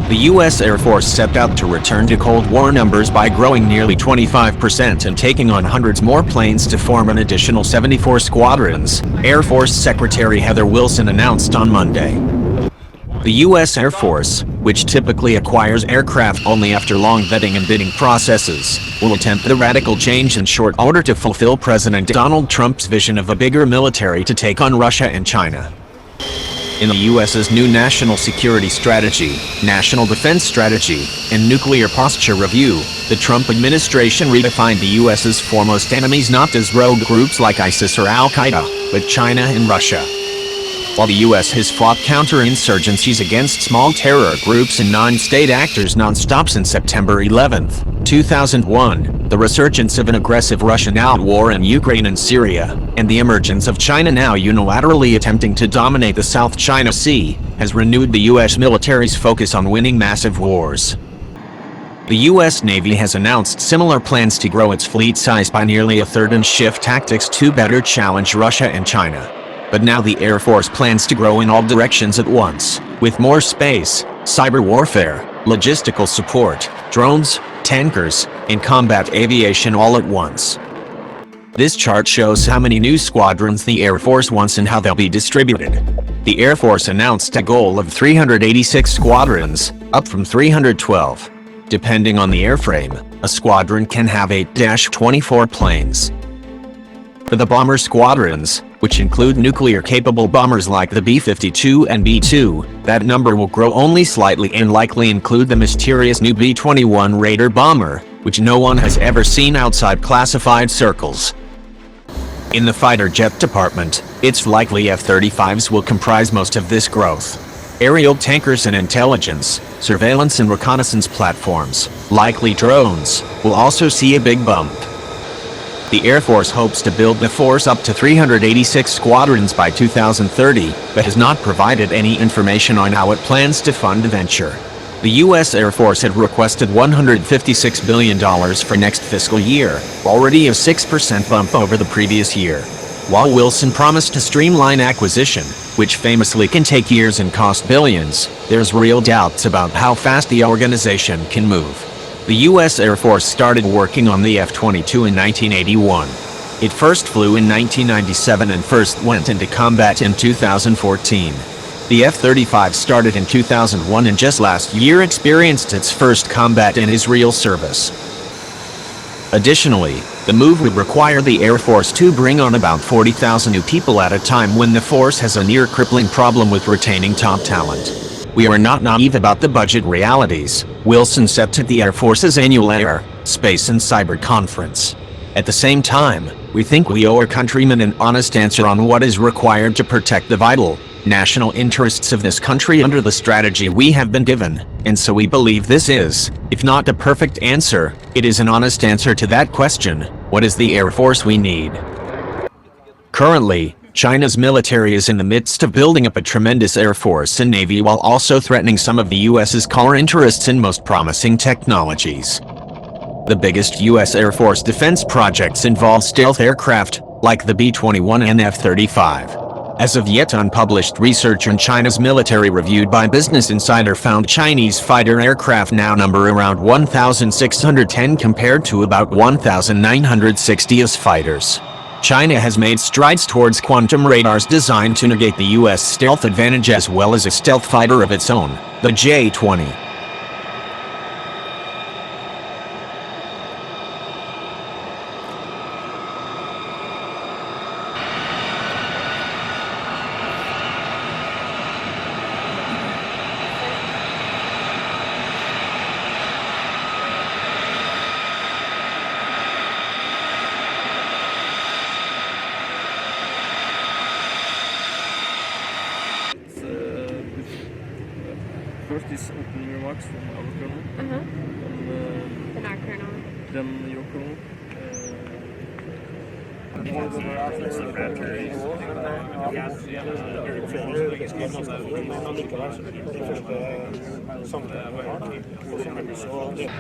The U.S. Air Force set out to return to Cold War numbers by growing nearly 25% and taking on hundreds more planes to form an additional 74 squadrons, Air Force Secretary Heather Wilson announced on Monday. The U.S. Air Force, which typically acquires aircraft only after long vetting and bidding processes, will attempt the radical change in short order to fulfill President Donald Trump's vision of a bigger military to take on Russia and China. In the U.S.'s new National Security Strategy, National Defense Strategy, and Nuclear Posture Review, the Trump administration redefined the U.S.'s foremost enemies not as rogue groups like ISIS or Al-Qaeda, but China and Russia. While the U.S. has fought counterinsurgencies against small terror groups and non-state actors non-stop since September 11, 2001, the resurgence of an aggressive Russian war in Ukraine and Syria, and the emergence of China now unilaterally attempting to dominate the South China Sea, has renewed the U.S. military's focus on winning massive wars. The U.S. Navy has announced similar plans to grow its fleet size by nearly a third and shift tactics to better challenge Russia and China. But now the Air Force plans to grow in all directions at once, with more space, cyber warfare, logistical support, drones, tankers, and combat aviation all at once. This chart shows how many new squadrons the Air Force wants and how they'll be distributed. The Air Force announced a goal of 386 squadrons, up from 312. Depending on the airframe, a squadron can have 8-24 planes. For the bomber squadrons, which include nuclear-capable bombers like the B-52 and B-2, that number will grow only slightly and likely include the mysterious new B-21 Raider bomber, which no one has ever seen outside classified circles. In the fighter jet department, it's likely F-35s will comprise most of this growth. Aerial tankers and intelligence, surveillance and reconnaissance platforms, likely drones, will also see a big bump. The Air Force hopes to build the force up to 386 squadrons by 2030, but has not provided any information on how it plans to fund the venture. The U.S. Air Force had requested $156 billion for next fiscal year, already a 6% bump over the previous year. While Wilson promised to streamline acquisition, which famously can take years and cost billions, there's real doubts about how fast the organization can move. The U.S. Air Force started working on the F-22 in 1981. It first flew in 1997 and first went into combat in 2014. The F-35 started in 2001 and just last year experienced its first combat in Israel service. Additionally, the move would require the Air Force to bring on about 40,000 new people at a time when the force has a near-crippling problem with retaining top talent. We are not naive about the budget realities, Wilson said at the Air Force's annual Air, Space and Cyber Conference. At the same time, we think we owe our countrymen an honest answer on what is required to protect the vital, national interests of this country under the strategy we have been given, and so we believe this is, if not the perfect answer, it is an honest answer to that question: what is the Air Force we need? Currently, China's military is in the midst of building up a tremendous air force and navy while also threatening some of the U.S.'s core interests and most promising technologies. The biggest U.S. Air Force defense projects involve stealth aircraft, like the B-21 and F-35. As of yet unpublished research on China's military reviewed by Business Insider found Chinese fighter aircraft now number around 1,610 compared to about 1,960 as fighters. China has made strides towards quantum radars designed to negate the U.S. stealth advantage as well as a stealth fighter of its own, the J-20. First is opening remarks from our colonel. Then our colonel. Then your colonel. Yeah.